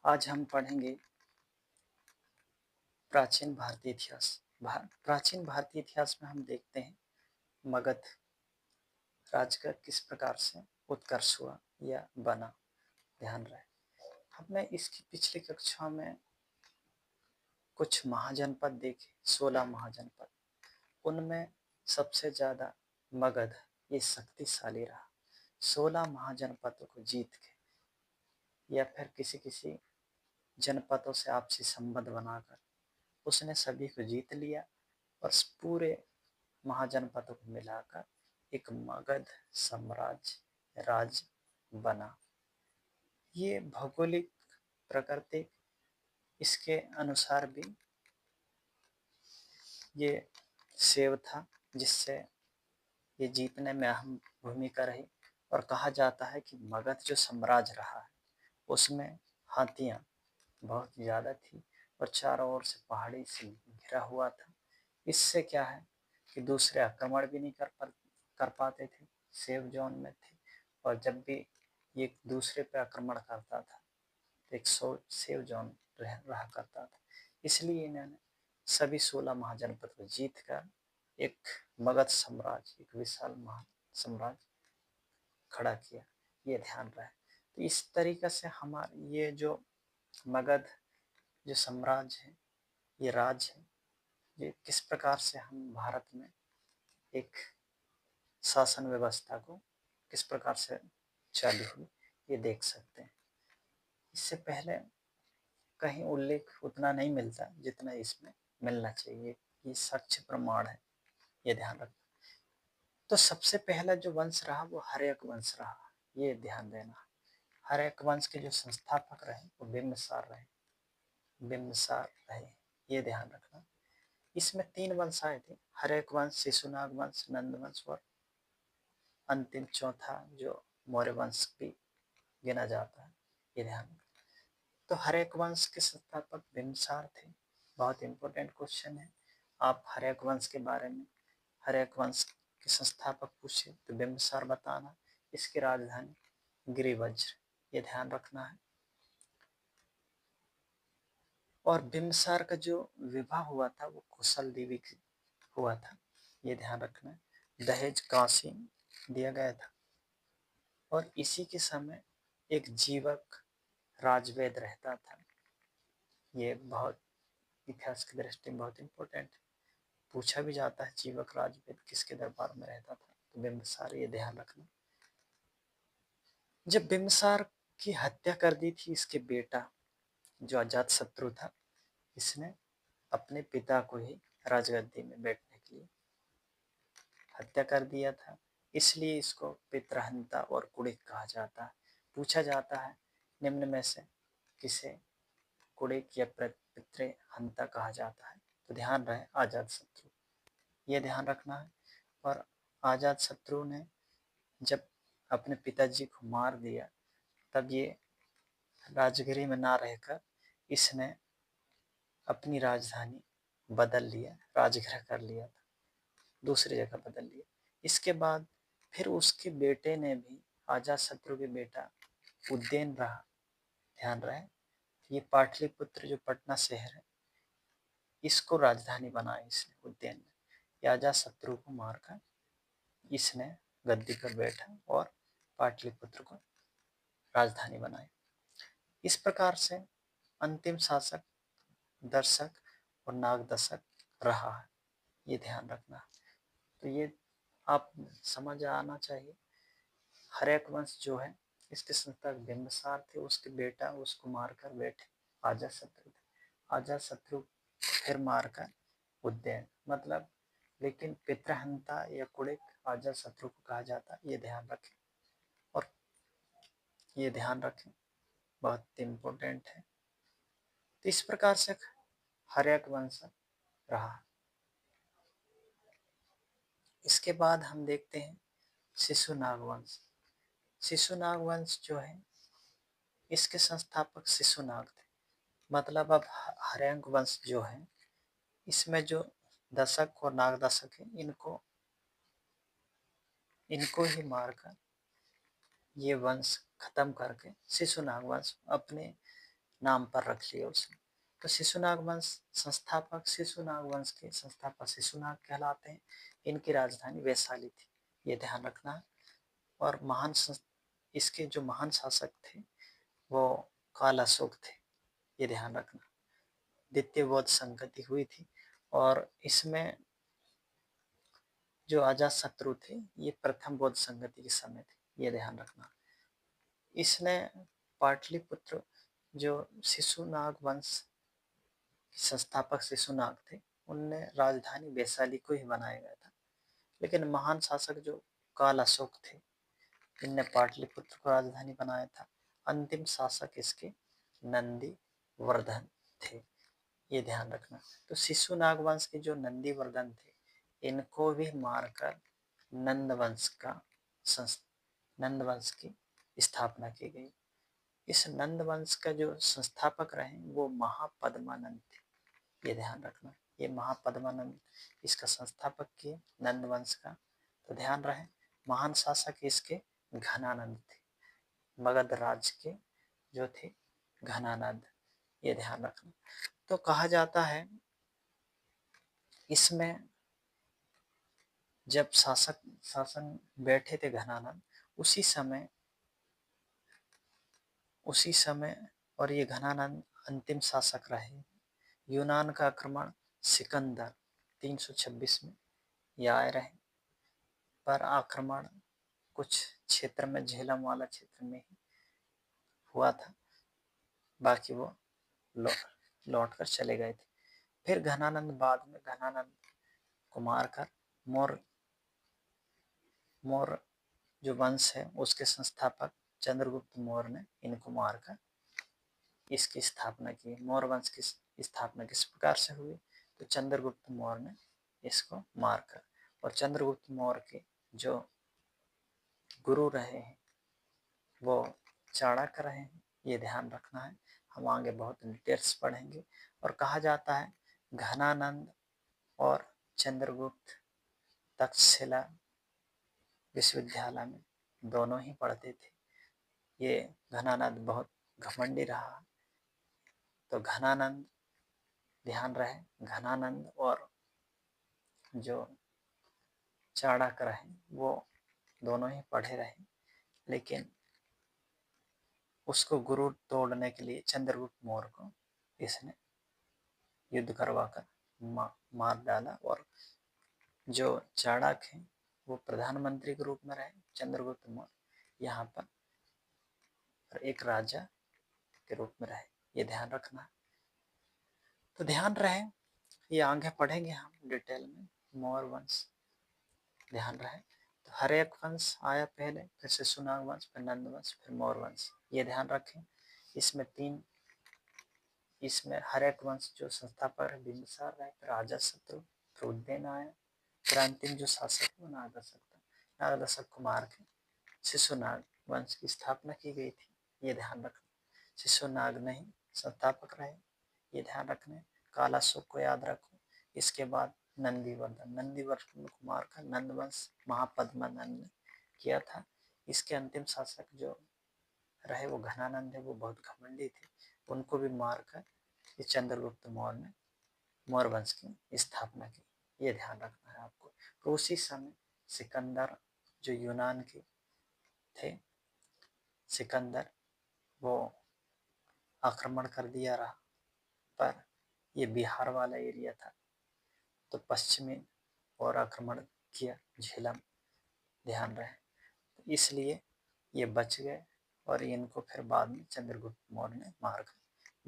आज हम पढ़ेंगे प्राचीन भारतीय इतिहास। प्राचीन भारतीय इतिहास में हम देखते हैं मगध राज्य का किस प्रकार से उत्कर्ष हुआ या बना। ध्यान रहे, हमने इसकी पिछली कक्षा में कुछ महाजनपद देखे, 16 महाजनपद। उनमें सबसे ज्यादा मगध ये शक्तिशाली रहा। 16 महाजनपदों को जीत के या फिर किसी किसी जनपदों से आपसी संबंध बनाकर उसने सभी को जीत लिया और पूरे महाजनपदों को मिलाकर एक मगध साम्राज्य राज्य बना। ये भौगोलिक प्राकृतिक इसके अनुसार भी ये सेव था जिससे ये जीतने में अहम भूमिका रही। और कहा जाता है कि मगध जो साम्राज्य रहा है उसमें हाथियां बहुत ज़्यादा थी और चारों ओर से पहाड़ी से घिरा हुआ था। इससे क्या है कि दूसरे आक्रमण भी नहीं कर पाते थे, सेफ जोन में थे। और जब भी ये दूसरे पे आक्रमण करता था तो एक सेफ जोन रहा करता था। इसलिए इन्होंने सभी 16 महाजनपद को जीत कर एक मगध साम्राज्य, एक विशाल महा साम्राज्य खड़ा किया। ये ध्यान रहे। तो इस तरीके से हमारे ये जो मगध जो साम्राज्य है, ये राज्य है, ये किस प्रकार से हम भारत में एक शासन व्यवस्था को किस प्रकार से चालू हुई ये देख सकते हैं। इससे पहले कहीं उल्लेख उतना नहीं मिलता जितना इसमें मिलना चाहिए। ये साक्ष्य प्रमाण है, ये ध्यान रखना। तो सबसे पहला जो वंश रहा वो हर्यक वंश रहा, ये ध्यान देना। हर्यक वंश के जो संस्थापक रहे वो बिंबिसार रहे, ये ध्यान रखना। इसमें 3 वंश आए थे, हर्यक वंश, शिशुनाग वंश, नंद वंश और अंतिम चौथा जो मौर्य वंश भी गिना जाता है, ये ध्यान रखना। तो हर्यक वंश के संस्थापक बिंबिसार थे। बहुत इंपॉर्टेंट क्वेश्चन है। आप हर्यक वंश के बारे में, हर्यक वंश के संस्थापक पूछे तो बिंबिसार बताना। इसकी राजधानी गिरिवज्र, ये ध्यान रखना है। और बिंबिसार का जो विवाह हुआ था वो कुशल देवी से हुआ था, ये ध्यान रखना। दहेज काशी दिया गया था। और इसी के समय एक जीवक राजवेद रहता था। ये बहुत इतिहास की दृष्टि में बहुत इंपॉर्टेंट है। पूछा भी जाता है जीवक राजवेद किसके दरबार में रहता था, तो बिंबिसार, ये ध्यान रखना। जब बिंबिसार की हत्या कर दी थी इसके बेटा जो अजातशत्रु था, इसने अपने पिता को ही राजगद्दी में बैठने के लिए हत्या कर दिया था। इसलिए इसको पितृहंता और कुड़िक कहा जाता है। पूछा जाता है निम्न में से किसे कुड़िक या पितृहंता कहा जाता है, तो ध्यान रहे अजातशत्रु, ये ध्यान रखना है। और अजातशत्रु ने जब अपने पिताजी को मार दिया तब ये राजगिरी में ना रहकर इसने अपनी राजधानी बदल लिया, राजगृह कर लिया था, दूसरी जगह बदल लिया। इसके बाद फिर उसके बेटे ने भी, अजातशत्रु के बेटा उज्जैन रहा, ध्यान रहे। ये पाटलिपुत्र जो पटना शहर है इसको राजधानी बनाया इसने उज्जैन में। अजातशत्रु को मारकर इसने गद्दी पर बैठा और पाटलिपुत्र को राजधानी बनाई। इस प्रकार से अंतिम शासक दर्शक और नागदशक रहा है, ये ध्यान रखना। तो ये आप समझ आना चाहिए। हर्यक वंश जो है इसके संस्थापक बिंबिसार थे, उसके बेटा उसको मारकर बैठे अजातशत्रु थे। अजातशत्रु फिर मारकर उज्जैन, मतलब लेकिन पितृहंता या कुड़िक अजातशत्रु को कहा जाता, ये ध्यान रखें। और ये ध्यान रखें, बहुत इम्पोर्टेंट है। तो इस प्रकार से हर्यक वंश रहा। इसके बाद हम देखते हैं शिशुनाग वंश। शिशुनाग वंश जो है इसके संस्थापक शिशुनाग थे। मतलब अब हर्यक वंश जो है इसमें जो दशक और नागदशक है इनको ही मारकर ये वंश खत्म करके शिशुनाग वंश अपने नाम पर रख लिया उसने। तो शिशुनाग वंश संस्थापक शिशुनाग वंश के संस्थापक शिशुनाग कहलाते हैं। इनकी राजधानी वैशाली थी, ये ध्यान रखना है। और इसके जो महान शासक थे वो काल अशोक थे, ये ध्यान रखना। द्वितीय बौद्ध संगति हुई थी और इसमें जो अजात शत्रु थे ये प्रथम बौद्ध संगति के समय थे, ये ध्यान रखना। इसने पाटलिपुत्र जो शिशुनाग वंश संस्थापक शिशुनाग थे उनने राजधानी वैशाली को ही बनाया गया था। लेकिन महान शासक जो काल अशोक थे इनने पाटलिपुत्र को राजधानी बनाया था। अंतिम शासक इसके नंदी वर्धन थे, ये ध्यान रखना। तो शिशुनाग वंश के जो नंदी वर्धन थे इनको भी मारकर नंद वंश की स्थापना की गई। इस नंद वंश का जो संस्थापक रहे वो महापद्मानंद थे, ये ध्यान रखना। ये महापद्मानंद इसका संस्थापक किए नंद वंश का। तो ध्यान रहे महान शासक इसके घनानंद थे, मगध राज के जो थे घनानंद, ये ध्यान रखना। तो कहा जाता है इसमें जब शासन बैठे थे घनानंद उसी समय और ये घनानंद अंतिम शासक रहे। यूनान का आक्रमण सिकंदर 326 में ये आए रहे, पर आक्रमण कुछ क्षेत्र में झेलम वाला क्षेत्र में ही हुआ था, बाकी वो लौट कर चले गए थे। फिर घनानंद बाद में घनानंद को मारकर मौर्य जो वंश है उसके संस्थापक चंद्रगुप्त मौर्य ने इनको मारकर इसकी स्थापना की। मौर्य वंश की स्थापना किस प्रकार से हुई? तो चंद्रगुप्त मौर्य ने इसको मारकर, और चंद्रगुप्त मौर्य के जो गुरु रहे हैं वो चाणक्य रहे हैं, ये ध्यान रखना है। हम आगे बहुत डिटेल्स पढ़ेंगे। और कहा जाता है घनानंद और चंद्रगुप्त तक्षशिला विश्वविद्यालय में दोनों ही पढ़ते थे। ये घनानंद बहुत घमंडी रहा, तो घनानंद ध्यान रहे घनानंद और जो चाणक्य रहे वो दोनों ही पढ़े रहे, लेकिन उसको गुरु तोड़ने के लिए चंद्रगुप्त मौर्य को इसने युद्ध करवाकर मार डाला। और जो चाणक्य हैं वो प्रधानमंत्री के रूप में रहे, चंद्रगुप्त मौर्य यहाँ पर एक राजा के रूप में रहे, ये ध्यान रखना। तो ध्यान रहे ये आगे पढ़ेंगे हम डिटेल में। मौर्य वंश ध्यान रहे, तो हर एक वंश आया पहले, फिर शिशुनाग वंश, फिर नंद वंश, फिर मौर्य वंश, ये ध्यान रखें। इसमें हर एक वंश जो संस्थापक है बिंबिसार रहे, फिर अजातशत्रु, फिर उदयन आया, फिर अंतिम जो शासक है नागदशक था। नागदशक को मार के शिशुनाग वंश की स्थापना की गई थी, ये ध्यान रखना। शिशुनाग नहीं संस्थापक रहे, ये ध्यान रखना। कालाशोक को याद रखो। इसके बाद नंदीवर्धन को मारकर नंद वंश महापद्मानंद ने किया था। इसके अंतिम शासक जो रहे वो घनानंद है, वो बहुत घमंडी थे, उनको भी मारकर इस चंद्रगुप्त मौर्य ने मौर्य वंश की स्थापना की, ये ध्यान रखना है आपको। तो उसी समय सिकंदर जो यूनान के थे, सिकंदर वो आक्रमण कर दिया रहा, पर ये बिहार वाला एरिया था तो पश्चिमी और आक्रमण किया झेलम, ध्यान रहे, इसलिए ये बच गए और इनको फिर बाद में चंद्रगुप्त मौर्य ने मारकर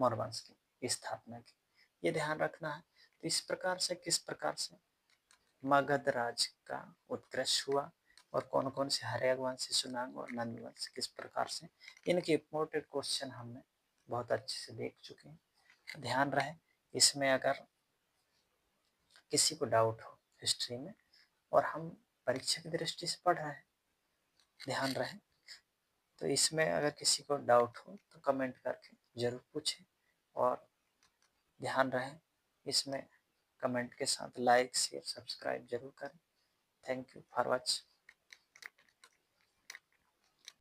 मौर्य वंश की स्थापना की, ये ध्यान रखना है। तो इस प्रकार से किस प्रकार से मगध राज का उत्कर्ष हुआ और कौन कौन से हर्यक वंश, शिशुनाग और नंद वंश किस प्रकार से, इनके इंपॉर्टेंट क्वेश्चन हमने बहुत अच्छे से देख चुके हैं। ध्यान रहे इसमें अगर किसी को डाउट हो हिस्ट्री में और हम परीक्षा की दृष्टि से पढ़ रहे हैं, ध्यान रहे तो इसमें अगर किसी को डाउट हो तो कमेंट करके ज़रूर पूछें। और ध्यान रहे इसमें कमेंट के साथ लाइक शेयर सब्सक्राइब जरूर करें। Thank you for watching.